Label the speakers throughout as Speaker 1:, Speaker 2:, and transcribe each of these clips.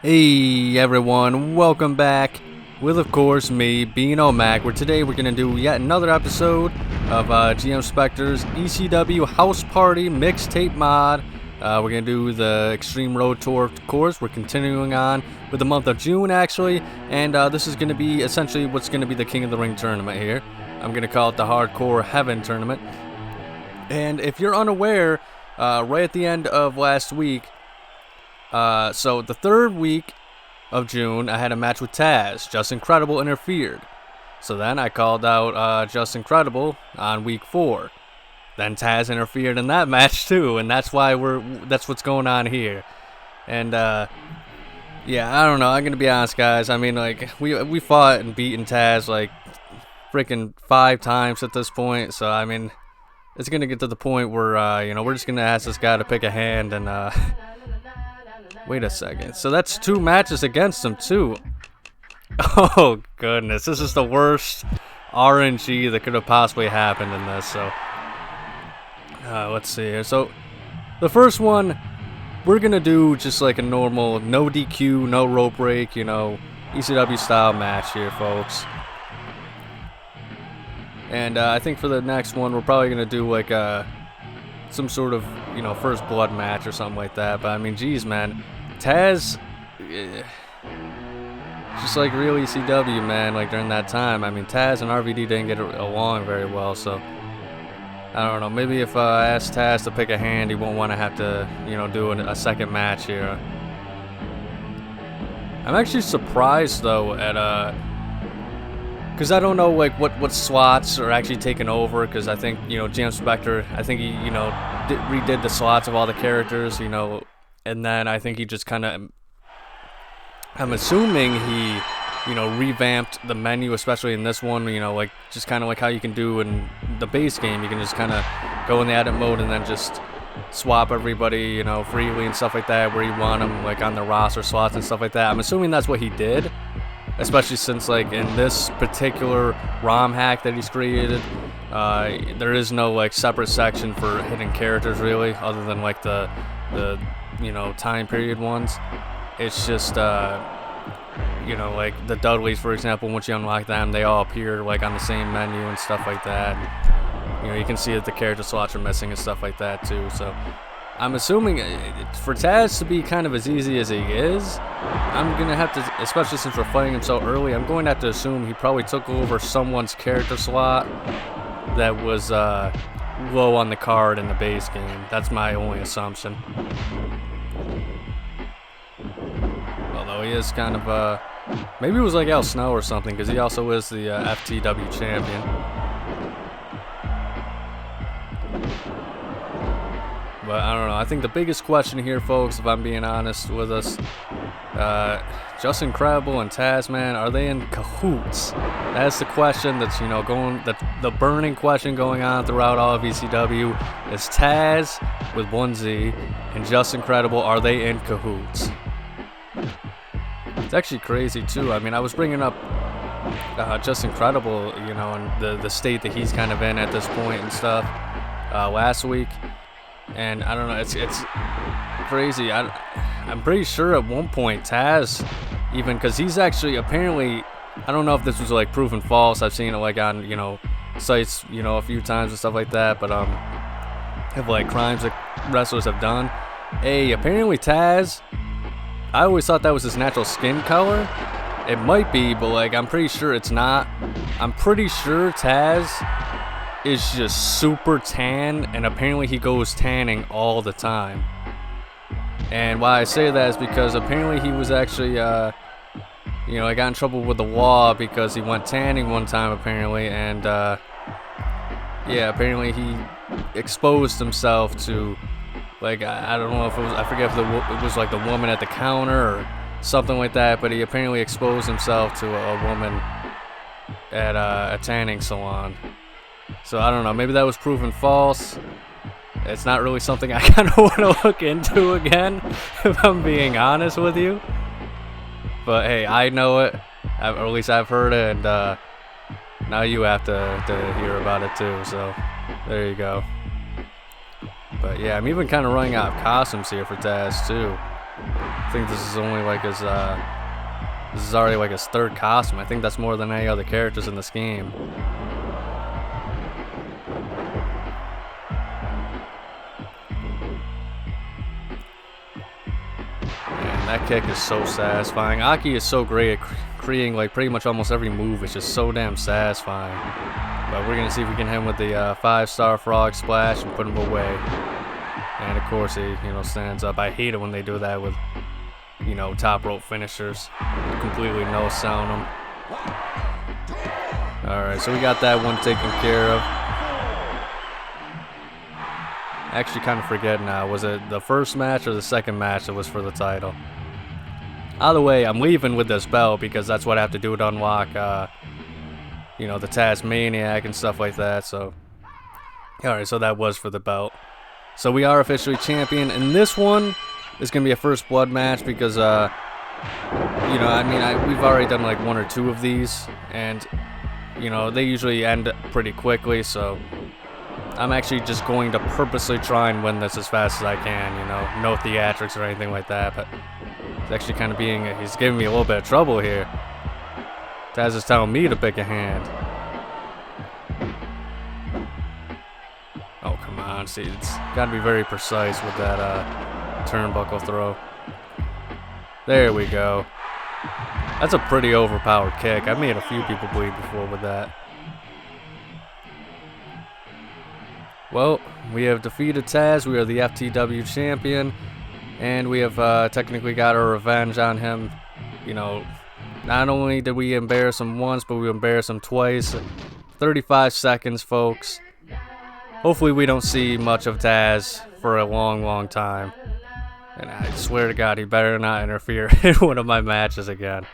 Speaker 1: Hey everyone, welcome back with of course me, being Mac, where today we're going to do yet another episode of GM Spectre's ECW House Party Mixtape mod. We're going to do the Extreme Road Tour course. We're continuing on with the month of June actually, and this is going to be essentially what's going to be the King of the Ring tournament here. I'm going to call it the Hardcore Heaven tournament. And if you're unaware, right at the end of last week, so the third week of June, I had a match with Taz. Just Incredible interfered. So then I called out Just Incredible on week 4. Then Taz interfered in that match too, and that's what's going on here. And yeah, I don't know. I'm gonna be honest, guys. I mean, like we fought and beaten Taz like freaking 5 times at this point. So I mean, it's gonna get to the point where we're just gonna ask this guy to pick a hand and wait a second. So that's 2 matches against him, too. Oh, goodness. This is the worst RNG that could have possibly happened in this. So, let's see here. So, the first one, we're going to do just like a normal, no DQ, no rope break, ECW style match here, folks. And I think for the next one, we're probably going to do like some sort of, first blood match or something like that. But I mean, geez, man, Taz, just like real ECW, man, like during that time, I mean, Taz and RVD didn't get along very well, so I don't know, maybe if I asked Taz to pick a hand, he won't want to have to, do a second match here. I'm actually surprised, though, at, because I don't know, like, what slots are actually taking over, because I think, GM Spectre, I think he, redid the slots of all the characters, and then I think he just kind of, I'm assuming he, revamped the menu, especially in this one, like, just kind of like how you can do in the base game. You can just kind of go in the edit mode and then just swap everybody, freely and stuff like that, where you want them, like, on the roster slots and stuff like that. I'm assuming that's what he did. Especially since, like, in this particular ROM hack that he's created, there is no, like, separate section for hidden characters, really, other than, like, the time period ones. It's just, like, the Dudleys, for example, once you unlock them, they all appear, like, on the same menu and stuff like that. You can see that the character slots are missing and stuff like that, too, so I'm assuming for Taz to be kind of as easy as he is, I'm going to have to, especially since we're fighting him so early, I'm going to have to assume he probably took over someone's character slot that was low on the card in the base game. That's my only assumption. Although he is kind of, maybe it was like Al Snow or something, because he also is the FTW champion. But I don't know. I think the biggest question here, folks, if I'm being honest with us, Just Incredible and Taz, man, are they in cahoots? That's the question that's, the burning question going on throughout all of ECW. Is Taz with 1Z and Just Incredible, are they in cahoots? It's actually crazy, too. I mean, I was bringing up Just Incredible, and the state that he's kind of in at this point and stuff last week. And I don't know, it's crazy. I'm pretty sure at one point Taz, even, because he's actually apparently, I don't know if this was like proven false. I've seen it like on sites a few times and stuff like that. But of like crimes that wrestlers have done. Apparently Taz, I always thought that was his natural skin color. It might be, but like I'm pretty sure it's not. I'm pretty sure Taz is just super tan, and apparently he goes tanning all the time. And why I say that is because apparently he was actually, I got in trouble with the law because he went tanning one time apparently, and yeah, apparently he exposed himself to, like, I don't know if it was, I forget if it was like the woman at the counter or something like that, but he apparently exposed himself to a woman at a tanning salon. So I don't know, maybe that was proven false. It's not really something I kind of want to look into again, if I'm being honest with you. But hey, I know it, or at least I've heard it, and now you have to hear about it too, so there you go. But yeah, I'm even kind of running out of costumes here for Taz too. think this is only like his, this is already like his third costume. I think that's more than any other characters in this game. Man, that kick is so satisfying. Aki is so great at creating like pretty much almost every move. It's just so damn satisfying. But we're gonna see if we can hit him with the 5-star frog splash and put him away. And of course he, stands up. I hate it when they do that with, top rope finishers. Completely no-selling them. Alright, so we got that one taken care of. I actually kind of forget now. Was it the first match or the second match that was for the title? Either way, I'm leaving with this belt because that's what I have to do to unlock, the Tasmaniac and stuff like that. So, alright, so that was for the belt. So we are officially champion, and this one is going to be a first blood match because, we've already done like 1 or 2 of these, and, they usually end pretty quickly, so I'm actually just going to purposely try and win this as fast as I can, no theatrics or anything like that, but it's actually kind of he's giving me a little bit of trouble here. Taz is telling me to pick a hand. Oh, come on. See, it's got to be very precise with that turnbuckle throw. There we go. That's a pretty overpowered kick. I've made a few people bleed before with that. Well, we have defeated Taz. We are the FTW champion. And we have technically got our revenge on him. Not only did we embarrass him once, but we embarrassed him twice. 35 seconds, folks. Hopefully we don't see much of Taz for a long, long time. And I swear to God, he better not interfere in one of my matches again.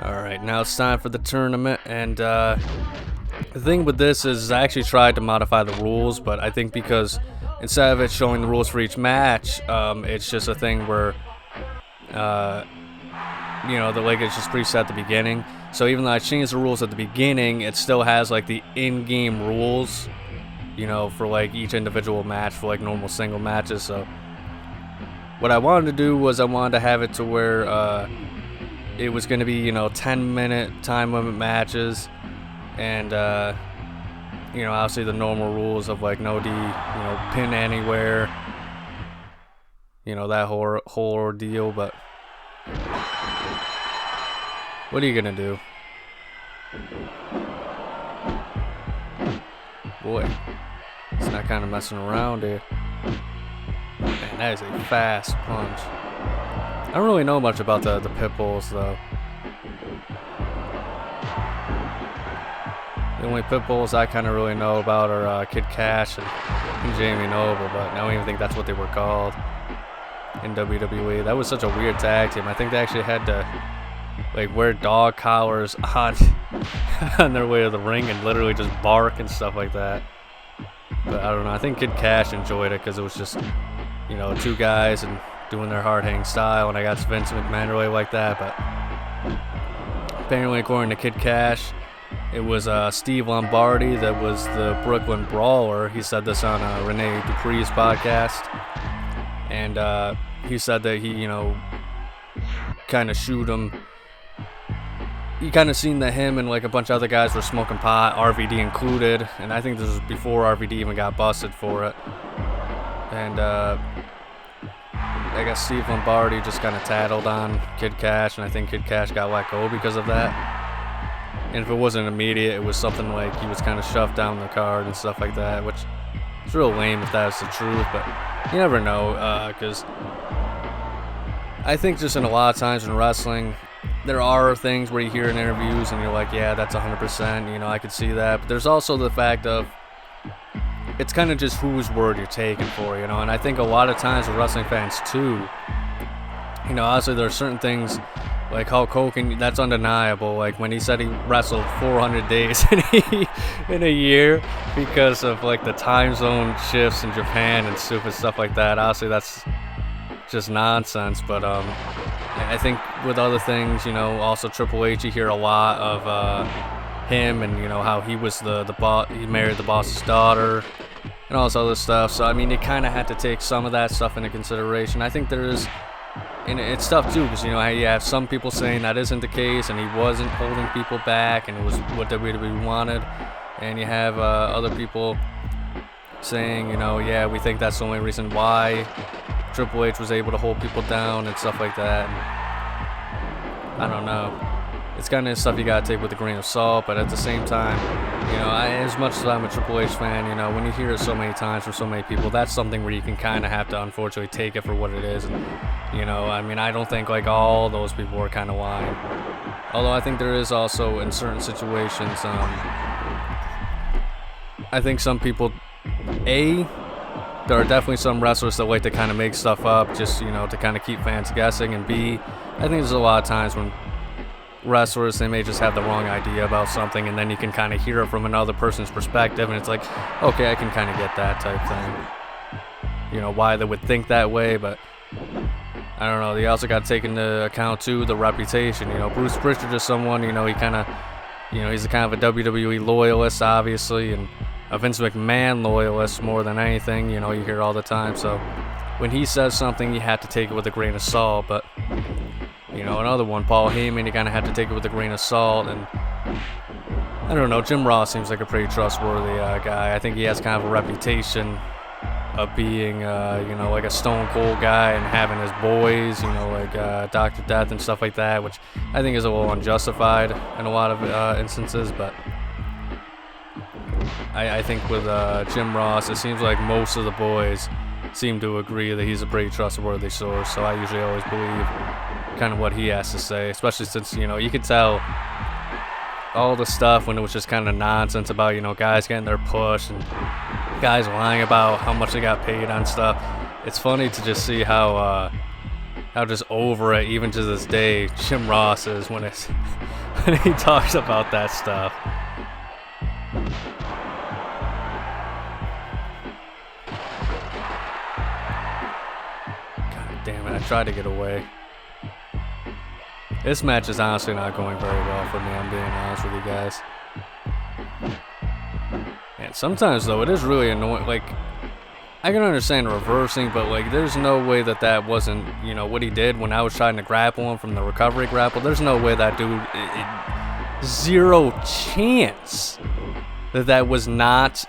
Speaker 1: Alright, now it's time for the tournament. And the thing with this is I actually tried to modify the rules, but I think because instead of it showing the rules for each match, it's just a thing where, the leg is just preset at the beginning. So even though I changed the rules at the beginning, it still has like the in-game rules, for like each individual match for like normal single matches. So what I wanted to do was I wanted to have it to where it was going to be, 10-minute time limit matches, and obviously the normal rules of like no D, pin anywhere, that whole ordeal. But what are you gonna do? Boy, it's not kind of messing around here. Man, that is a fast punch. I don't really know much about the pit bulls though. The only pit bulls I kind of really know about are Kid Cash and Jamie Noble, but I don't even think that's what they were called in WWE. That was such a weird tag team. I think they actually had to like wear dog collars on their way to the ring and literally just bark and stuff like that. But I don't know. I think Kid Cash enjoyed it because it was just, 2 guys and doing their hard-hitting style, and I got Vince McMahon really like that. But apparently, according to Kid Cash, it was Steve Lombardi that was the Brooklyn Brawler. He said this on Rene Dupree's podcast. And he said that he, kind of shoot him. You kind of seen that him and like a bunch of other guys were smoking pot, RVD included. And I think this was before RVD even got busted for it. And I guess Steve Lombardi just kind of tattled on Kid Cash. And I think Kid Cash got let go because of that. And if it wasn't immediate, it was something like he was kind of shoved down the card and stuff like that, which is real lame if that's the truth, but you never know, because I think just in a lot of times in wrestling, there are things where you hear in interviews and you're like, yeah, that's 100%, I could see that, but there's also the fact of it's kind of just whose word you're taking for, and I think a lot of times with wrestling fans too, obviously there are certain things like Hulk Hogan, that's undeniable. Like when he said he wrestled 400 days in a year because of like the time zone shifts in Japan and stupid stuff like that. Obviously, that's just nonsense. But I think with other things, also Triple H, you hear a lot of him and how he was the boss. He married the boss's daughter, and all this other stuff. So I mean, you kind of had to take some of that stuff into consideration. I think there is, and it's tough too, because you know you have some people saying that isn't the case, and he wasn't holding people back, and it was what WWE wanted, and you have other people saying, you know, yeah, we think that's the only reason why Triple H was able to hold people down and stuff like that. And I don't know. It's kind of stuff you gotta take with a grain of salt, but at the same time, you know, as much as I'm a Triple H fan, you know, when you hear it so many times from so many people, that's something where you can kind of have to unfortunately take it for what it is. And, you know, I mean, I don't think like all those people are kind of lying. Although I think there is also in certain situations, I think some people, there are definitely some wrestlers that like to kind of make stuff up just, you know, to kind of keep fans guessing. And B, I think there's a lot of times when wrestlers, they may just have the wrong idea about something, and then you can kind of hear it from another person's perspective, and it's like, okay, I can kind of get that type thing. You know, why they would think that way, but I don't know. They also got to take into account, too, the reputation. You know, Bruce Prichard is someone, you know, he kind of, you know, he's a kind of a WWE loyalist, obviously, and a Vince McMahon loyalist more than anything, you know, you hear all the time. So when he says something, you have to take it with a grain of salt. But, you know, another one, Paul Heyman, you kind of had to take it with a grain of salt. And I don't know, Jim Ross seems like a pretty trustworthy guy. I think he has kind of a reputation of being, you know, like a stone cold guy and having his boys, you know, like Dr. Death and stuff like that, which I think is a little unjustified in a lot of instances. But I think with Jim Ross, it seems like most of the boys seem to agree that he's a pretty trustworthy source, so I usually always believe kind of what he has to say, especially since, you know, you could tell all the stuff when it was just kind of nonsense about, you know, guys getting their push and guys lying about how much they got paid on stuff. It's funny to just see how just over it, even to this day, Jim Ross is when he talks about that stuff. Damn it, I tried to get away. This match is honestly not going very well for me, I'm being honest with you guys. And sometimes, though, it is really annoying. Like, I can understand reversing, but, like, there's no way that wasn't, you know, what he did when I was trying to grapple him from the recovery grapple. There's no way that dude, zero chance that was not,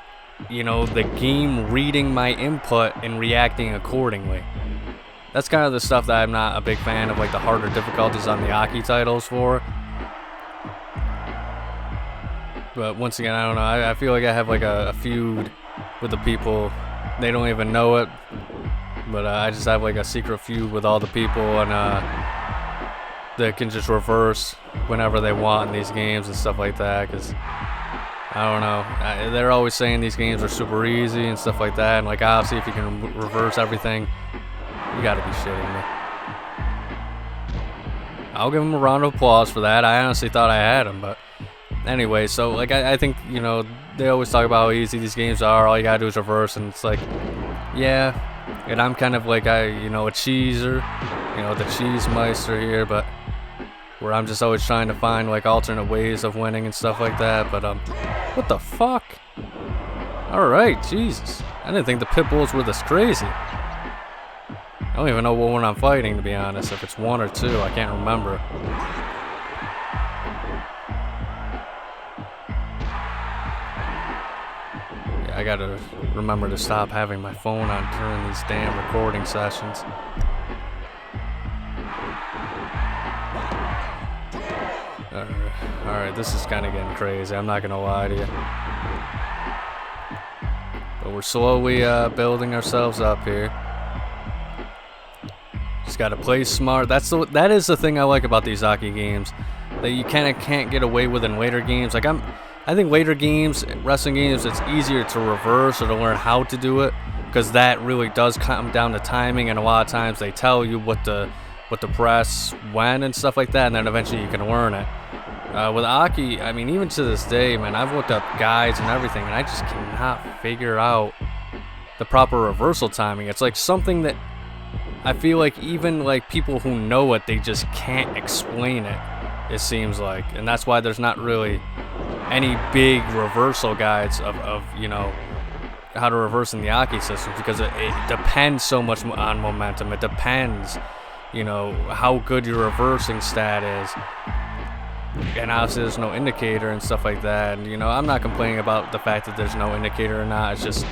Speaker 1: you know, the game reading my input and reacting accordingly. That's kind of the stuff that I'm not a big fan of, like the harder difficulties on the Aki titles for. But once again, I don't know. I feel like I have like a feud with the people. They don't even know it. But I just have like a secret feud with all the people, and they can just reverse whenever they want in these games and stuff like that. Because I don't know. They're always saying these games are super easy and stuff like that. And like obviously, if you can reverse everything, you gotta be shitting me. I'll give him a round of applause for that. I honestly thought I had him, but anyway, so like I think, you know, they always talk about how easy these games are. All you gotta do is reverse, and it's like, yeah. And I'm kind of like you know, a cheeser, you know, the cheese meister here, but where I'm just always trying to find like alternate ways of winning and stuff like that. But what the fuck? All right, Jesus. I didn't think the pit bulls were this crazy. I don't even know what one I'm fighting, to be honest. If it's one or two, I can't remember. Yeah, I gotta remember to stop having my phone on during these damn recording sessions. Alright, this is kind of getting crazy. I'm not gonna lie to you. But we're slowly building ourselves up here. Just gotta play smart. That is the thing I like about these Aki games, that you kind of can't get away with in later games. Like I think later games, wrestling games, it's easier to reverse or to learn how to do it, because that really does come down to timing, and a lot of times they tell you what to press when and stuff like that, and then eventually you can learn it. With Aki, I mean, even to this day, man, I've looked up guides and everything, and I just cannot figure out the proper reversal timing. It's like something that I feel like even like people who know it, they just can't explain it, it seems like. And that's why there's not really any big reversal guides of you know, how to reverse in the Aki systems, because it depends so much on momentum. It depends, you know, how good your reversing stat is. And obviously there's no indicator and stuff like that. And, you know, I'm not complaining about the fact that there's no indicator or not. It's just,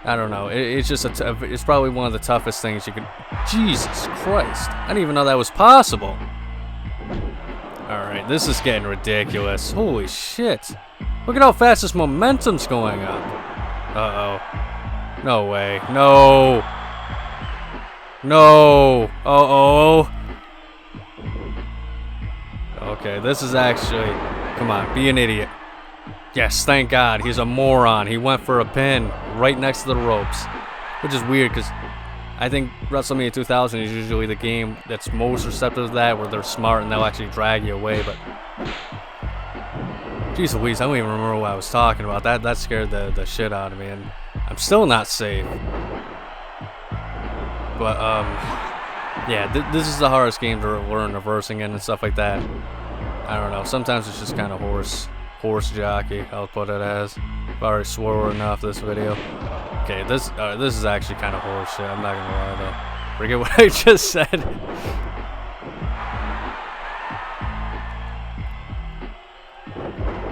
Speaker 1: I don't know. It's just it's probably one of the toughest things you could. Jesus Christ! I didn't even know that was possible. All right, this is getting ridiculous. Holy shit! Look at how fast this momentum's going up. Uh-oh. No way. No. No. Uh-oh. Okay, this is actually... Come on, be an idiot. Yes, thank God. He's a moron. He went for a pin right next to the ropes. Which is weird, because I think WrestleMania 2000 is usually the game that's most receptive to that, where they're smart and they'll actually drag you away, but... Jeez Louise, I don't even remember what I was talking about. That scared the shit out of me, and I'm still not safe. But, yeah, this is the hardest game to learn reversing in and stuff like that. I don't know, sometimes it's just kind of horse jockey, I'll put it as. I've already swore enough this video. Okay, this is actually kind of horse shit, I'm not gonna lie though. Forget what I just said.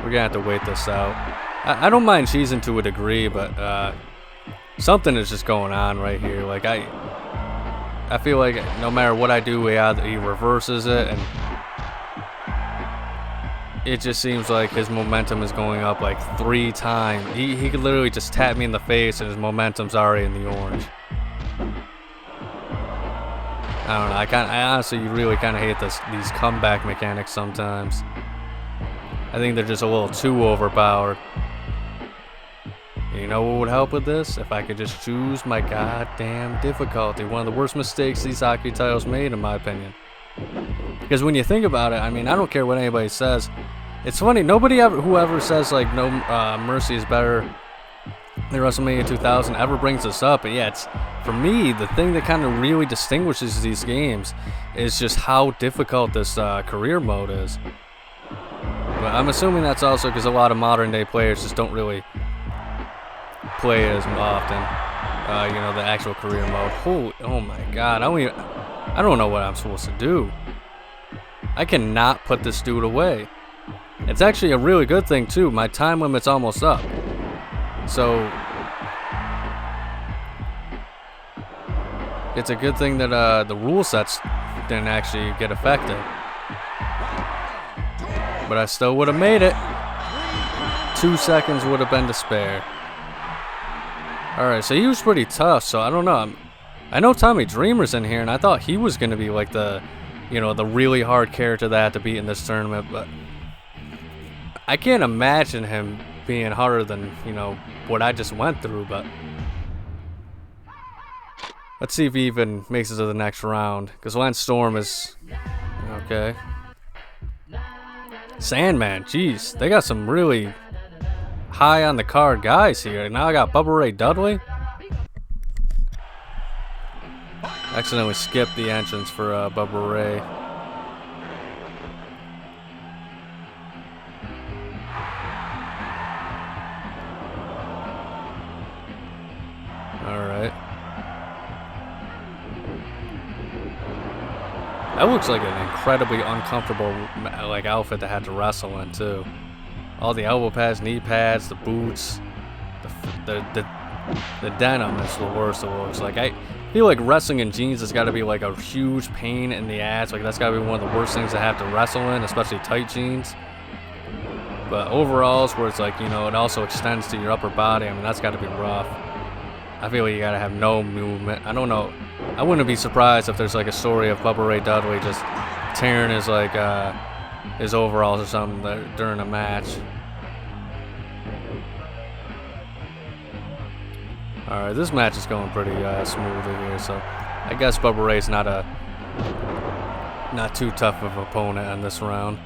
Speaker 1: We're gonna have to wait this out. I don't mind cheesing to a degree, but something is just going on right here. Like I feel like no matter what I do, he reverses it, and it just seems like his momentum is going up like 3 times. He could literally just tap me in the face and his momentum's already in the orange. I don't know. I honestly really kind of hate these comeback mechanics sometimes. I think they're just a little too overpowered. You know what would help with this? If I could just choose my goddamn difficulty. One of the worst mistakes these hockey titles made, in my opinion. Because when you think about it, I mean, I don't care what anybody says. It's funny, whoever says like no Mercy is better than WrestleMania 2000 ever brings this up. But yeah, it's, for me, the thing that kind of really distinguishes these games is just how difficult this career mode is. But I'm assuming that's also because a lot of modern day players just don't really play it as often. You know, the actual career mode. Oh my God, I don't know what I'm supposed to do. I cannot put this dude away. It's actually a really good thing too. My time limit's almost up. So it's a good thing that the rule sets didn't actually get affected. But I still would have made it. 2 seconds would have been to spare. Alright, so he was pretty tough, so I don't know. I know Tommy Dreamer's in here, and I thought he was going to be like the, you know, the really hard character that I had to beat in this tournament, but I can't imagine him being harder than, you know, what I just went through, but let's see if he even makes it to the next round, because Lance Storm is, okay. Sandman, jeez, they got some really high on the card guys here. Now I got Bubba Ray Dudley. Accidentally skipped the entrance for Bubba Ray. Alright. That looks like an incredibly uncomfortable like outfit to have to wrestle in too. All the elbow pads, knee pads, the boots, the denim is the worst it looks like. I feel like wrestling in jeans has got to be like a huge pain in the ass. Like that's got to be one of the worst things to have to wrestle in, especially tight jeans. But overalls, where it's like, you know, it also extends to your upper body. I mean, that's got to be rough. I feel like you got to have no movement. I don't know. I wouldn't be surprised if there's like a story of Bubba Ray Dudley just tearing his like his overalls or something during a match. Alright, this match is going pretty smooth here, so I guess Bubba Ray's not too tough of an opponent in this round.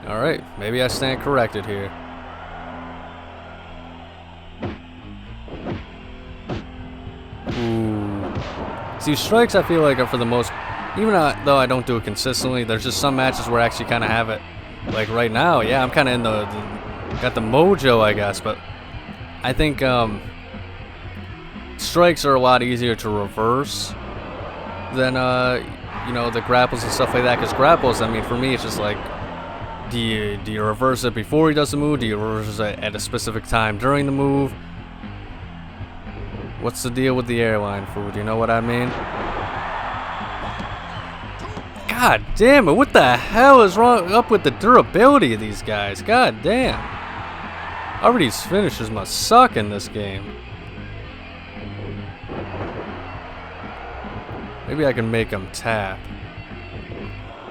Speaker 1: Alright, maybe I stand corrected here. Ooh. See, strikes I feel like are for the most, even though I don't do it consistently, there's just some matches where I actually kind of have it like right now, yeah, I'm kind of in got the mojo, I guess, but I think strikes are a lot easier to reverse than you know, the grapples and stuff like that. Because grapples, I mean, for me, it's just like, do you reverse it before he does the move? Do you reverse it at a specific time during the move? What's the deal with the airline food? You know what I mean? God damn it! What the hell is wrong up with the durability of these guys? God damn! RVD's finishers must suck in this game. Maybe I can make him tap.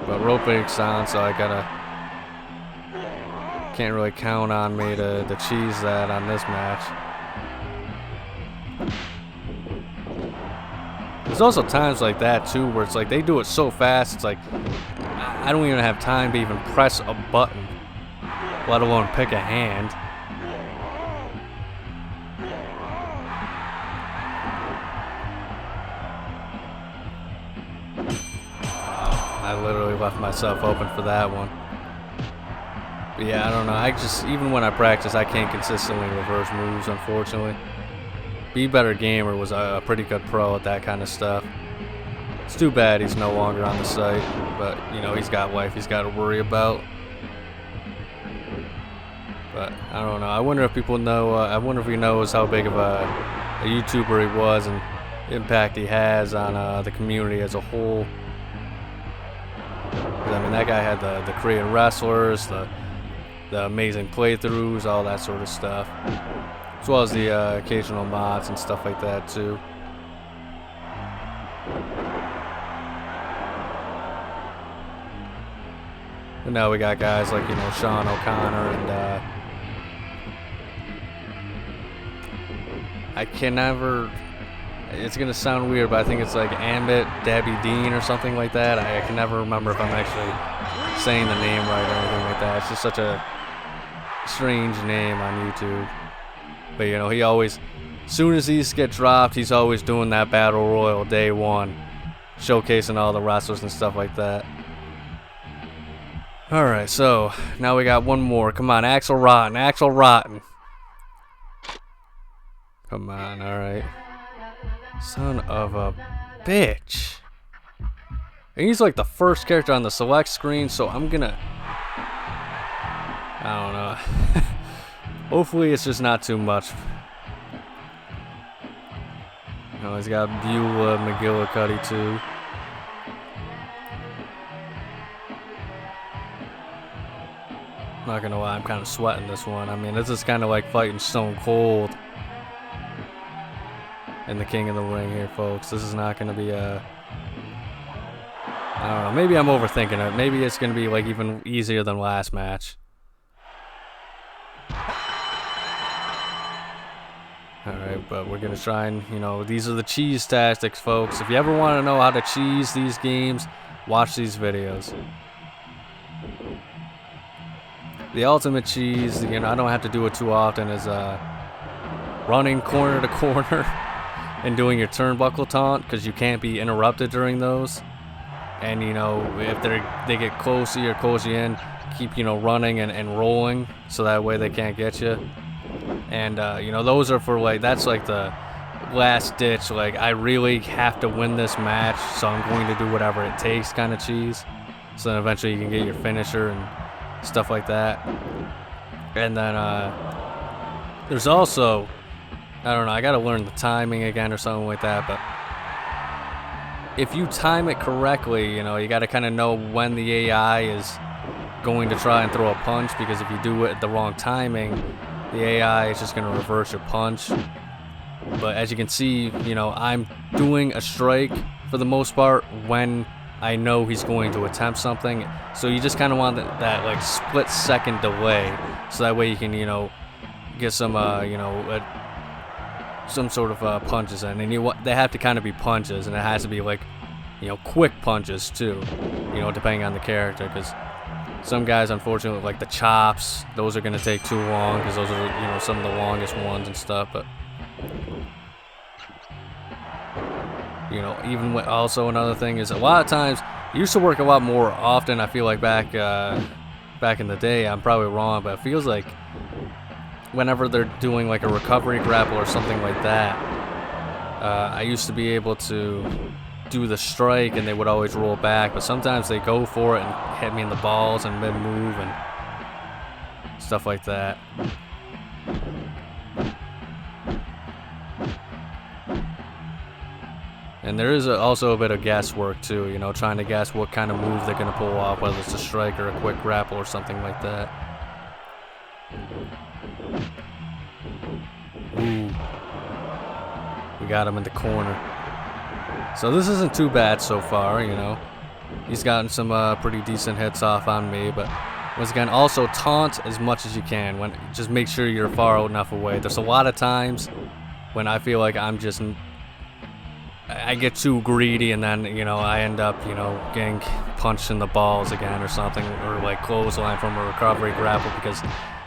Speaker 1: But rope breaks on, so I gotta... Can't really count on me to cheese that on this match. There's also times like that too where it's like they do it so fast, it's like I don't even have time to even press a button, let alone pick a hand. I literally left myself open for that one. But yeah, I don't know. I just, even when I practice, I can't consistently reverse moves, unfortunately. Be Better Gamer was a pretty good pro at that kind of stuff. It's too bad he's no longer on the site, but you know, he's got life he's got to worry about. But I don't know. I wonder if people know. I wonder if he knows how big of a YouTuber he was and impact he has on the community as a whole. I mean, that guy had the Korean wrestlers, the amazing playthroughs, all that sort of stuff. As well as the occasional mods and stuff like that too. And now we got guys like, you know, Sean O'Connor and I can never... It's gonna sound weird, but I think it's like Ambit Debbie Dean or something like that. I can never remember if I'm actually saying the name right or anything like that. It's just such a strange name on YouTube. But you know, he always, as soon as these get dropped, he's always doing that battle royal day one, showcasing all the wrestlers and stuff like that. Alright, so now we got one more. Come on, Axel Rotten, Axel Rotten. Come on, alright. Son of a bitch. And he's like the first character on the select screen, so I'm gonna... I don't know. Hopefully it's just not too much. Oh, he's got Beulah McGillicuddy too. Not gonna lie, I'm kind of sweating this one. I mean, this is kind of like fighting Stone Cold and the King of the Ring here, folks. This is not gonna be a... I don't know, maybe I'm overthinking it. Maybe it's gonna be like even easier than last match. Alright, but we're gonna try and, you know, these are the cheese tactics, folks. If you ever want to know how to cheese these games, watch these videos. The ultimate cheese, you know, I don't have to do it too often, is running corner to corner and doing your turnbuckle taunt, because you can't be interrupted during those. And, you know, if they get close to you or close you in, keep, you know, running and rolling, so that way they can't get you. And, you know, those are for, like, that's like the last ditch, like, I really have to win this match, so I'm going to do whatever it takes kind of cheese. So then eventually you can get your finisher and stuff like that. And then, there's also, I don't know, I gotta learn the timing again or something like that, but if you time it correctly, you know, you gotta kind of know when the AI is going to try and throw a punch, because if you do it at the wrong timing, the AI is just going to reverse your punch. But as you can see, you know, I'm doing a strike for the most part when I know he's going to attempt something. So you just kind of want that like split second delay, so that way you can, you know, get some, you know, some sort of punches in. And they have to kind of be punches, and it has to be like, you know, quick punches too, you know, depending on the character, because some guys, unfortunately, like the chops, those are going to take too long, because those are, you know, some of the longest ones and stuff. But, you know, even with, also another thing is a lot of times, it used to work a lot more often, I feel like back back in the day. I'm probably wrong, but it feels like whenever they're doing like a recovery grapple or something like that, I used to be able to do the strike and they would always roll back, but sometimes they go for it and hit me in the balls and mid-move and stuff like that. And there is also a bit of guesswork too, you know, trying to guess what kind of move they're going to pull off, whether it's a strike or a quick grapple or something like that. Ooh. We got him in the corner. So this isn't too bad so far, you know. He's gotten some pretty decent hits off on me, but once again, also taunt as much as you can. Just make sure you're far enough away. There's a lot of times when I feel like I get too greedy and then, you know, I end up, you know, getting punched in the balls again or something, or like clothesline from a recovery grapple because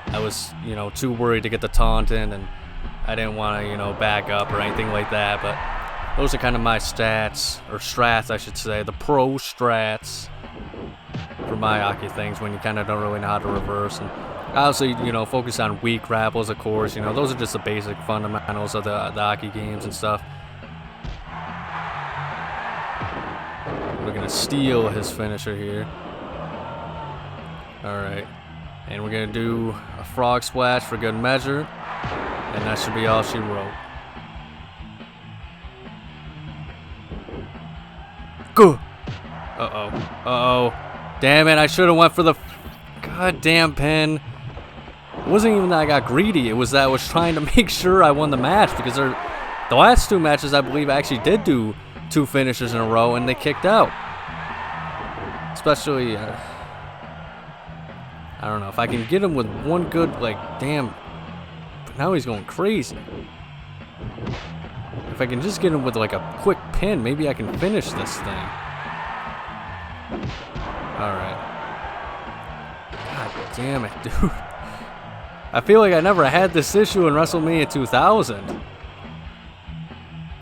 Speaker 1: I was, you know, too worried to get the taunt in and I didn't want to, you know, back up or anything like that. But those are kind of my stats, or strats I should say, the pro strats for my hockey things when you kind of don't really know how to reverse. And obviously, you know, focus on weak grapples, of course, you know, those are just the basic fundamentals of the hockey games and stuff. We're going to steal his finisher here. Alright. And we're going to do a frog splash for good measure. And that should be all she wrote. Go! Uh-oh. Uh-oh. Damn it, I should have went for the goddamn pin. It wasn't even that I got greedy. It was that I was trying to make sure I won the match because the last two matches, I believe, I actually did do 2 finishers in a row and they kicked out. Especially, I don't know, if I can get him with one good, like, damn, but now he's going crazy. If I can just get him with like a quick pin, maybe I can finish this thing. Alright. God damn it, dude. I feel like I never had this issue in WrestleMania 2000.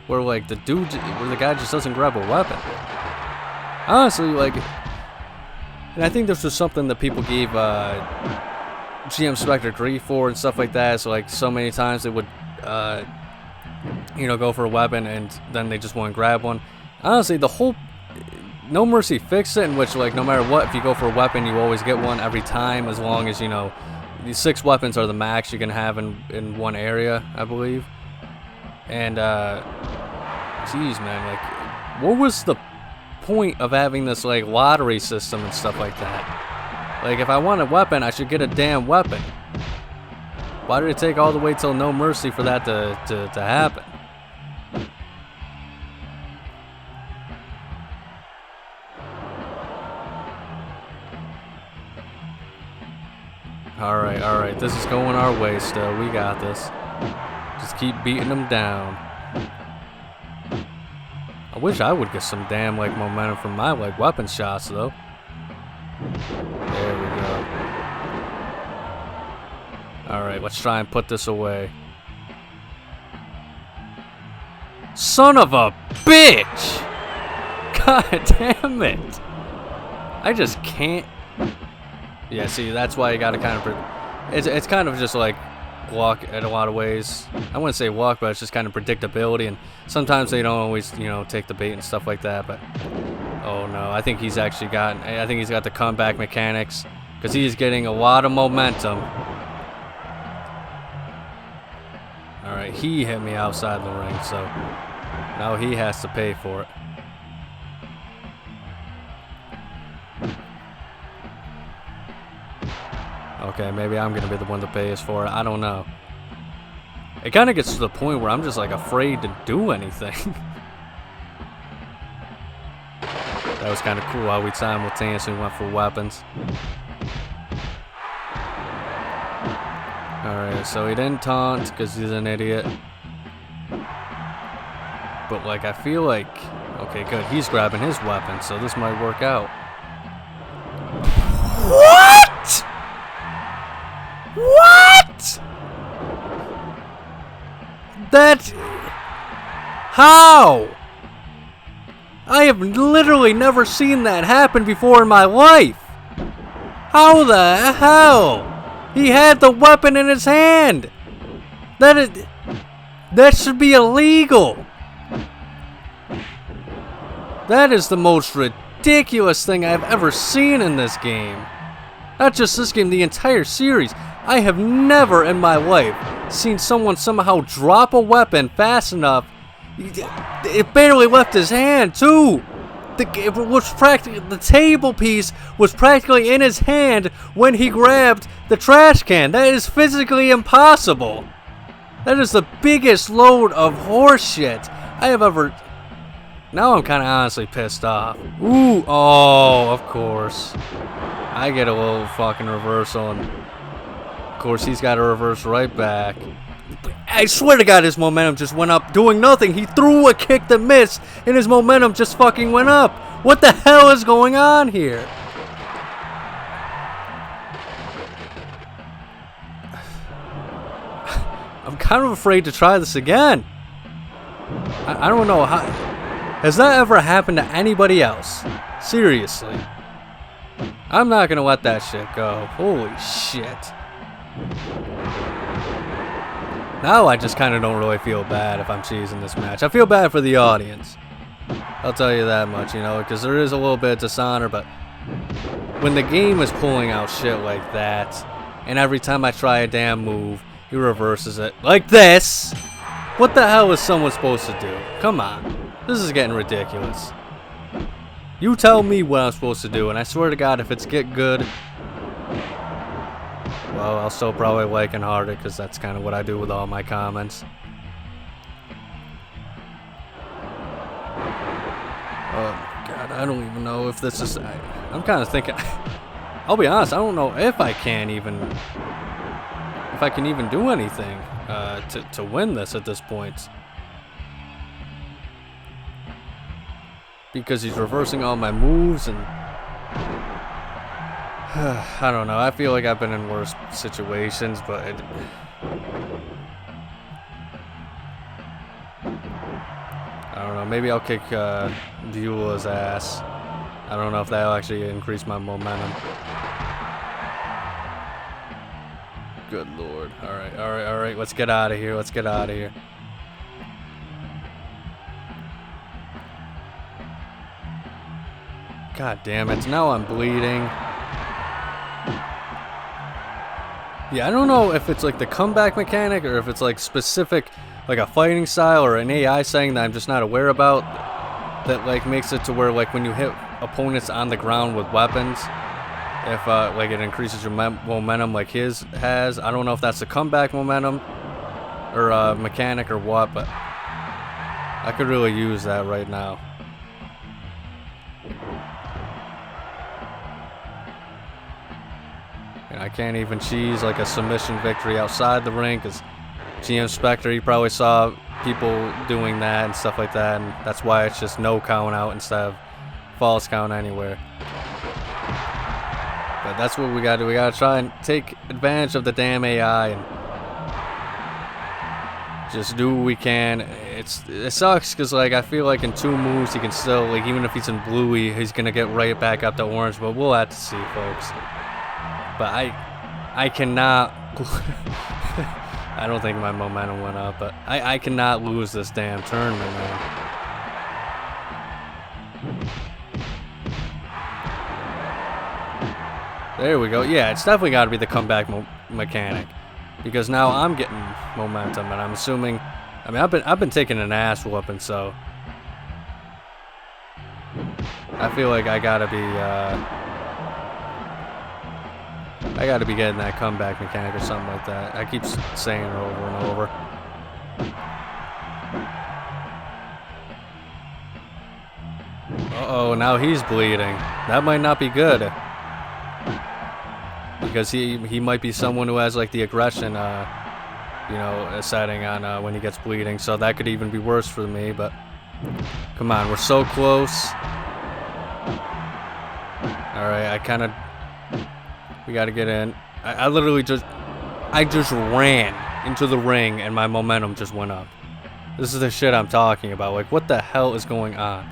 Speaker 1: Where like the guy just doesn't grab a weapon. Honestly, like, and I think this was something that people gave GM Spectre grief for and stuff like that. So like so many times they would you know, go for a weapon and then they just won't grab one. Honestly, the whole No Mercy fixed it, in which like no matter what, if you go for a weapon, you always get one every time, as long as, you know, these 6 weapons are the max you can have in one area, I believe. And geez, man, like, what was the point of having this like lottery system and stuff like that? Like, if I want a weapon, I should get a damn weapon. Why did it take all the way till No Mercy for that to happen? Alright, this is going our way still. We got this. Just keep beating them down. I wish I would get some damn like momentum from my like weapon shots though. There we go. Alright, let's try and put this away. Son of a bitch! God damn it! I just can't. Yeah, see, that's why you gotta kind of. It's kind of just like luck in a lot of ways. I wouldn't say luck, but it's just kind of predictability. And sometimes they don't always, you know, take the bait and stuff like that. But oh no, I think he's actually got. I think he's got the comeback mechanics because he's getting a lot of momentum. All right, he hit me outside the ring, so now he has to pay for it. Okay, maybe I'm gonna be the one that pays for it. I don't know. It kind of gets to the point where I'm just like afraid to do anything. That was kind of cool how we simultaneously went for weapons. Alright, so he didn't taunt because he's an idiot. But like, I feel like, okay, good, he's grabbing his weapon, so this might work out. What? What? That... How? I have literally never seen that happen before in my life. How the hell? He had the weapon in his hand. That should be illegal. That is the most ridiculous thing I've ever seen in this game. Not just this game, the entire series. I have never in my life seen someone somehow drop a weapon fast enough. It barely left his hand, too. The table piece was practically in his hand when he grabbed the trash can. That is physically impossible. That is the biggest load of horseshit I have ever... Now I'm kind of honestly pissed off. Ooh, oh, of course. I get a little fucking reversal, and of course he's got to reverse right back. I swear to God, his momentum just went up doing nothing. He threw a kick that missed, and his momentum just fucking went up. What the hell is going on here? I'm kind of afraid to try this again. I don't know how... Has that ever happened to anybody else? Seriously. I'm not gonna let that shit go. Holy shit. Now I just kind of don't really feel bad if I'm cheesing this match. I feel bad for the audience. I'll tell you that much, you know, because there is a little bit of dishonor, but when the game is pulling out shit like that, and every time I try a damn move, he reverses it like this. What the hell is someone supposed to do? Come on. This is getting ridiculous. You tell me what I'm supposed to do, and I swear to God, if it's get good, well, I'll still probably like and heart it, because that's kind of what I do with all my comments. Oh my God, I don't even know if this is... I'm kind of thinking... I'll be honest, I don't know if I can even... If I can even do anything to win this at this point. Because he's reversing all my moves, and... I don't know, I feel like I've been in worse situations, but... I don't know, maybe I'll kick Beulah's ass. I don't know if that'll actually increase my momentum. Good Lord. Alright, let's get out of here, God damn it, now I'm bleeding. Yeah, I don't know if it's like the comeback mechanic or if it's like specific, like a fighting style or an AI saying that I'm just not aware about, that like makes it to where like when you hit opponents on the ground with weapons, if like it increases your momentum like his has. I don't know if that's the comeback momentum or mechanic or what, but I could really use that right now. And I can't even cheese like a submission victory outside the ring, because GM Spectre, he probably saw people doing that and stuff like that, and that's why it's just no count out instead of false count anywhere. But that's what we gotta do. We gotta try and take advantage of the damn AI and just do what we can. It sucks because like I feel like in 2 moves he can still, like, even if he's in blue, he's gonna get right back up to orange. But we'll have to see, folks. But I cannot. I don't think my momentum went up, but I cannot lose this damn tournament, man. There we go. Yeah, it's definitely got to be the comeback mechanic, because now I'm getting momentum, and I'm assuming. I mean, I've been taking an ass whooping, so I feel like I gotta be getting that comeback mechanic or something like that. I keep saying it over and over. Uh-oh, now he's bleeding. That might not be good. Because he might be someone who has like the aggression, you know, setting on when he gets bleeding. So that could even be worse for me, but come on, we're so close. Alright, we gotta get in. I literally just ran into the ring and my momentum just went up. This is the shit I'm talking about. Like, what the hell is going on?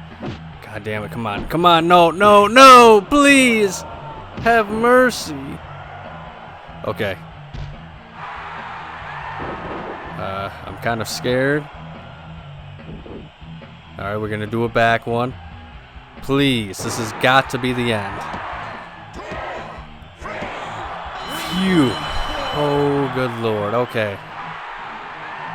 Speaker 1: God damn it, come on, no, please! Have mercy. Okay. I'm kind of scared. Alright, we're gonna do a back one. Please, this has got to be the end. Phew. Oh, good lord. Okay.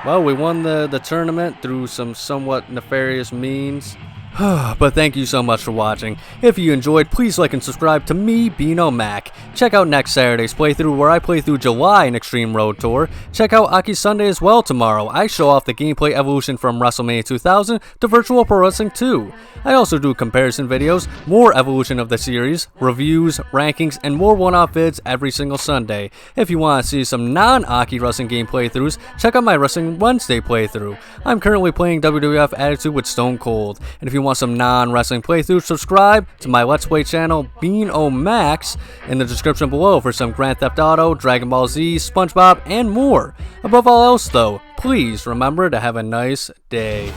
Speaker 1: Well, we won the tournament through some somewhat nefarious means. But thank you so much for watching. If you enjoyed, please like and subscribe to me, Bino Mac. Check out next Saturday's playthrough where I play through July in Extreme Road Tour. Check out Aki Sunday as well tomorrow. I show off the gameplay evolution from WrestleMania 2000 to Virtual Pro Wrestling 2. I also do comparison videos, more evolution of the series, reviews, rankings, and more one-off vids every single Sunday. If you want to see some non-Aki wrestling game playthroughs, check out my Wrestling Wednesday playthrough. I'm currently playing WWF Attitude with Stone Cold. And if you want some non-wrestling playthroughs, subscribe to my Let's Play channel, Beano Max, in the description below for some Grand Theft Auto, Dragon Ball Z, SpongeBob, and more. Above all else though, please remember to have a nice day.